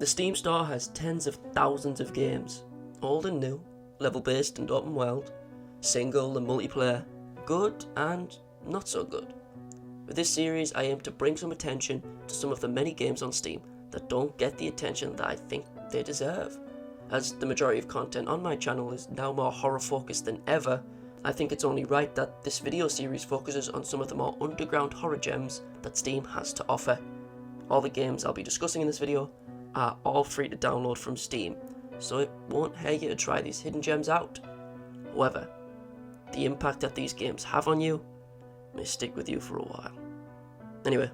The Steam store has tens of thousands of games, old and new, level-based and open world, single and multiplayer, good and not so good. With this series, I aim to bring some attention to some of the many games on Steam that don't get the attention that I think they deserve. As the majority of content on my channel is now more horror focused than ever, I think it's only right that this video series focuses on some of the more underground horror gems that Steam has to offer. All the games I'll be discussing in this video are all free to download from Steam, so it won't hurt you to try these hidden gems out. However, the impact that these games have on you may stick with you for a while. Anyway,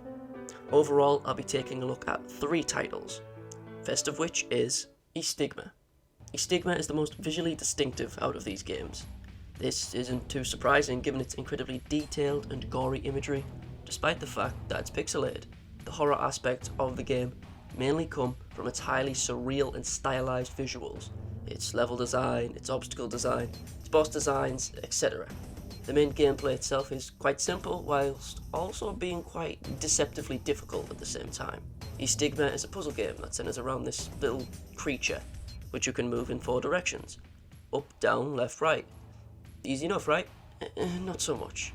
overall I'll be taking a look at 3 titles, first of which is Stigma. Stigma is the most visually distinctive out of these games. This isn't too surprising given its incredibly detailed and gory imagery, despite the fact that it's pixelated. The horror aspects of the game mainly come from its highly surreal and stylized visuals, its level design, its obstacle design, its boss designs, etc. The main gameplay itself is quite simple, whilst also being quite deceptively difficult at the same time. Stigma is a puzzle game that centers around this little creature, which you can move in 4 directions: up, down, left, right. Easy enough, right? Not so much.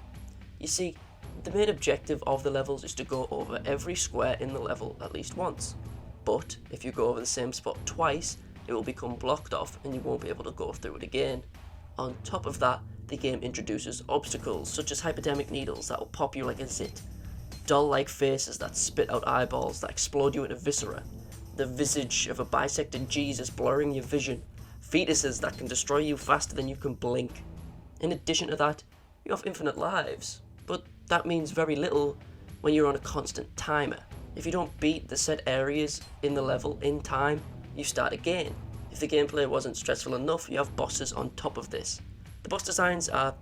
You see, the main objective of the levels is to go over every square in the level at least once, but if you go over the same spot twice, it will become blocked off and you won't be able to go through it again. On top of that, the game introduces obstacles such as hypodermic needles that will pop you like a zit, doll-like faces that spit out eyeballs that explode you into viscera, the visage of a bisected Jesus blurring your vision, fetuses that can destroy you faster than you can blink. In addition to that, you have infinite lives, but that means very little when you're on a constant timer. If you don't beat the set areas in the level in time, you start again. If the gameplay wasn't stressful enough, you have bosses on top of this. The boss designs are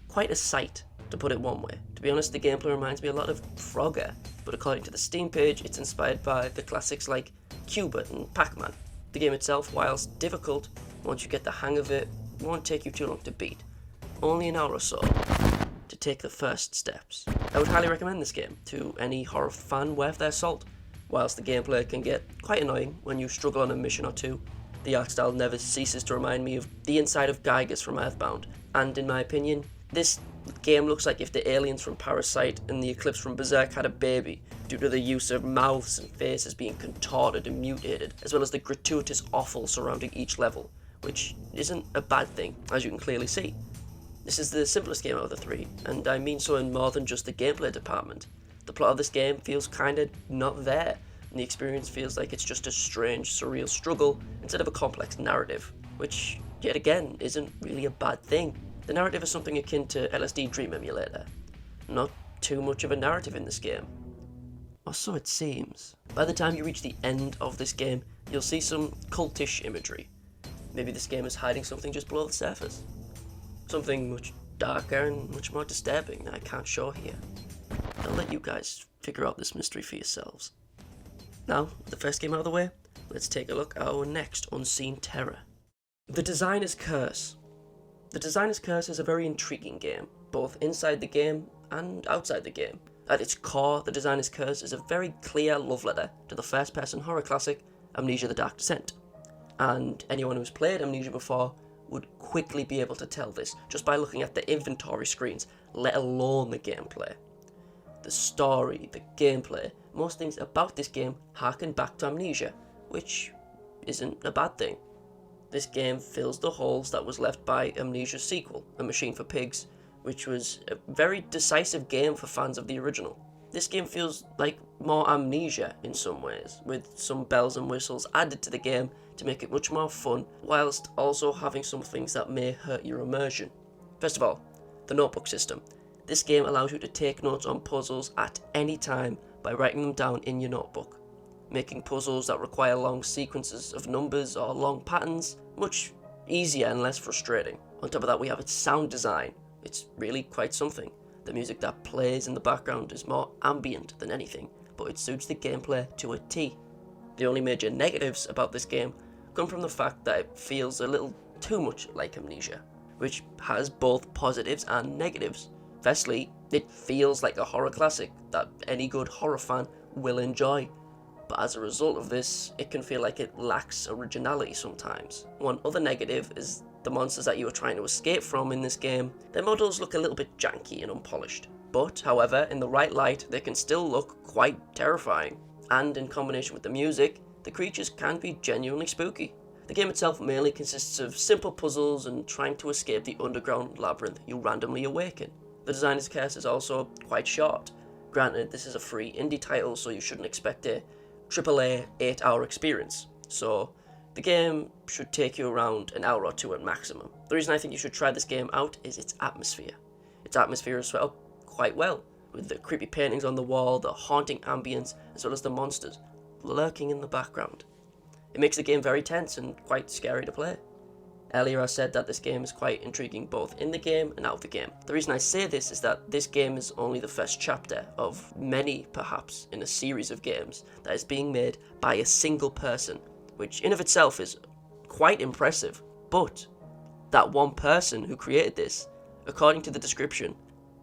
quite a sight, to put it one way. To be honest, the gameplay reminds me a lot of Frogger, but according to the Steam page, it's inspired by the classics like Cubert and Pac-Man. The game itself, whilst difficult, once you get the hang of it, won't take you too long to beat. Only an hour or so to take the first steps. I would highly recommend this game to any horror fan worth their salt. Whilst the gameplay can get quite annoying when you struggle on a mission or two, the art style never ceases to remind me of the inside of Geiger's from Earthbound, and in my opinion, this game looks like if the aliens from Parasite and the Eclipse from Berserk had a baby, due to the use of mouths and faces being contorted and mutated, as well as the gratuitous offal surrounding each level, which isn't a bad thing, as you can clearly see. This is the simplest game out of the 3, and I mean so in more than just the gameplay department. The plot of this game feels kinda not there, and the experience feels like it's just a strange, surreal struggle instead of a complex narrative, which, yet again, isn't really a bad thing. The narrative is something akin to LSD Dream Emulator. Not too much of a narrative in this game. Or so it seems. By the time you reach the end of this game, you'll see some cultish imagery. Maybe this game is hiding something just below the surface. Something much darker and much more disturbing that I can't show here. I'll let you guys figure out this mystery for yourselves. Now, with the first game out of the way, let's take a look at our next unseen terror. The Designer's Curse. The Designer's Curse is a very intriguing game, both inside the game and outside the game. At its core, The Designer's Curse is a very clear love letter to the first-person horror classic Amnesia: The Dark Descent. And anyone who's played Amnesia before would quickly be able to tell this just by looking at the inventory screens, let alone the gameplay. The story, the gameplay, most things about this game harken back to Amnesia, which isn't a bad thing. This game fills the holes that was left by Amnesia's sequel, A Machine for Pigs, which was a very decisive game for fans of the original. This game feels like more Amnesia in some ways, with some bells and whistles added to the game to make it much more fun, whilst also having some things that may hurt your immersion. First of all, the notebook system. This game allows you to take notes on puzzles at any time by writing them down in your notebook, making puzzles that require long sequences of numbers or long patterns much easier and less frustrating. On top of that, we have its sound design. It's really quite something. The music that plays in the background is more ambient than anything, but it suits the gameplay to a T. The only major negatives about this game come from the fact that it feels a little too much like Amnesia, which has both positives and negatives. Firstly, it feels like a horror classic that any good horror fan will enjoy. but as a result of this, it can feel like it lacks originality sometimes. One other negative is the monsters that you are trying to escape from in this game. Their models look a little bit janky and unpolished, but however, in the right light, they can still look quite terrifying. And in combination with the music, the creatures can be genuinely spooky. The game itself mainly consists of simple puzzles and trying to escape the underground labyrinth you randomly awaken. The designer's cast is also quite short. Granted, this is a free indie title, so you shouldn't expect a AAA 8-hour experience. So the game should take you around an hour or two at maximum. The reason I think you should try this game out is its atmosphere. Its atmosphere is set up quite well, with the creepy paintings on the wall, the haunting ambience, as well as the monsters lurking in the background. It makes the game very tense and quite scary to play. Earlier I said that this game is quite intriguing both in the game and out of the game. The reason I say this is that this game is only the first chapter of many, perhaps, in a series of games that is being made by a single person, which in of itself is quite impressive. But that one person who created this, according to the description,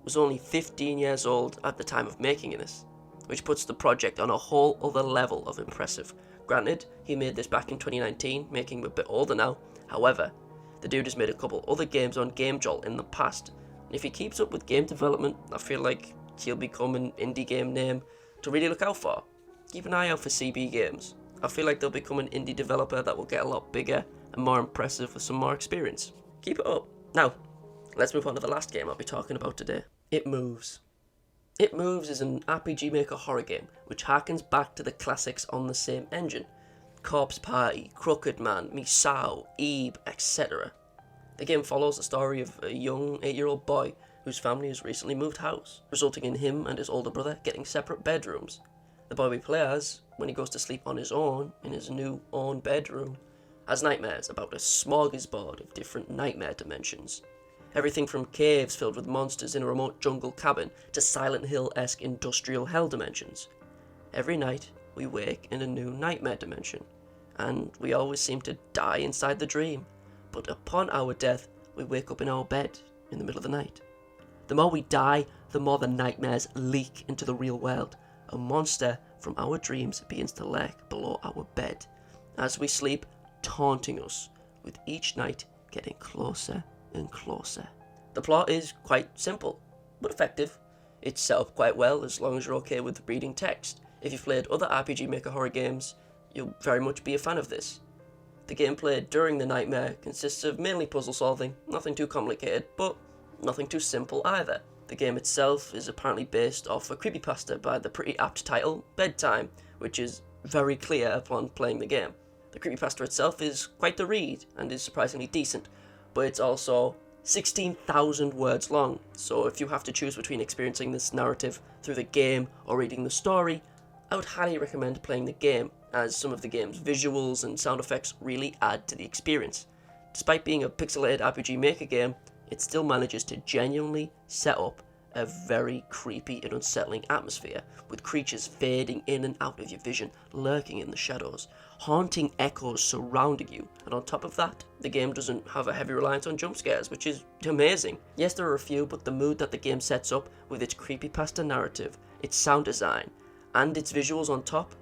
was only 15 years old at the time of making this, which puts the project on a whole other level of impressive. Granted, he made this back in 2019, making him a bit older now. However, the dude has made a couple other games on Game Jolt in the past, and if he keeps up with game development, I feel like he'll become an indie game name to really look out for. Keep an eye out for CB Games. I feel like they'll become an indie developer that will get a lot bigger and more impressive with some more experience. Keep it up. Now, let's move on to the last game I'll be talking about today. It Moves. It Moves is an RPG Maker horror game which harkens back to the classics on the same engine. Corpse Party, Crooked Man, Misao, Eve, etc. The game follows the story of a young 8-year-old boy whose family has recently moved house, resulting in him and his older brother getting separate bedrooms. The boy we play as, when he goes to sleep on his own in his new own bedroom, has nightmares about a smorgasbord of different nightmare dimensions. Everything from caves filled with monsters in a remote jungle cabin to Silent Hill-esque industrial hell dimensions. Every night, we wake in a new nightmare dimension, and we always seem to die inside the dream, but upon our death, we wake up in our bed in the middle of the night. The more we die, the more the nightmares leak into the real world. A monster from our dreams begins to lurk below our bed as we sleep, taunting us, with each night getting closer and closer. The plot is quite simple, but effective. It's set up quite well as long as you're okay with reading text. If you've played other RPG Maker horror games, you'll very much be a fan of this. The gameplay during the nightmare consists of mainly puzzle solving, nothing too complicated, but nothing too simple either. The game itself is apparently based off a creepypasta by the pretty apt title, Bedtime, which is very clear upon playing the game. The creepypasta itself is quite the read, and is surprisingly decent, but it's also 16,000 words long, so if you have to choose between experiencing this narrative through the game or reading the story, I would highly recommend playing the game, as some of the game's visuals and sound effects really add to the experience. Despite being a pixelated RPG Maker game, it still manages to genuinely set up a very creepy and unsettling atmosphere, with creatures fading in and out of your vision, lurking in the shadows, haunting echoes surrounding you, and on top of that, the game doesn't have a heavy reliance on jump scares, which is amazing. Yes, there are a few, but the mood that the game sets up with its creepypasta narrative, its sound design, and its visuals on top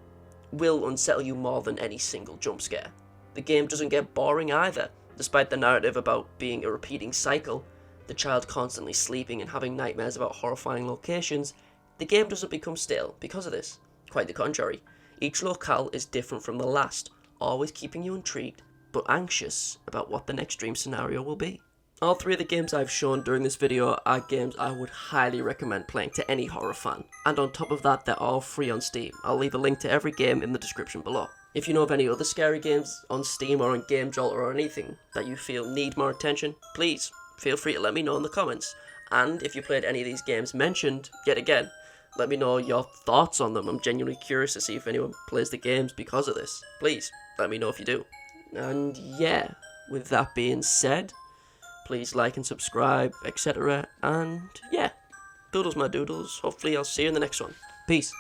will unsettle you more than any single jump scare. The game doesn't get boring either, despite the narrative about being a repeating cycle, the child constantly sleeping and having nightmares about horrifying locations. The game doesn't become stale because of this. Quite the contrary. Each locale is different from the last, always keeping you intrigued, but anxious about what the next dream scenario will be. All three of the games I've shown during this video are games I would highly recommend playing to any horror fan. And on top of that, they're all free on Steam. I'll leave a link to every game in the description below. If you know of any other scary games on Steam or on Game Jolt or anything that you feel need more attention, please feel free to let me know in the comments. And if you played any of these games mentioned, yet again, let me know your thoughts on them. I'm genuinely curious to see if anyone plays the games because of this. Please, let me know if you do. And yeah, with that being said, please like and subscribe, etc. And yeah, doodles my doodles. Hopefully I'll see you in the next one. Peace.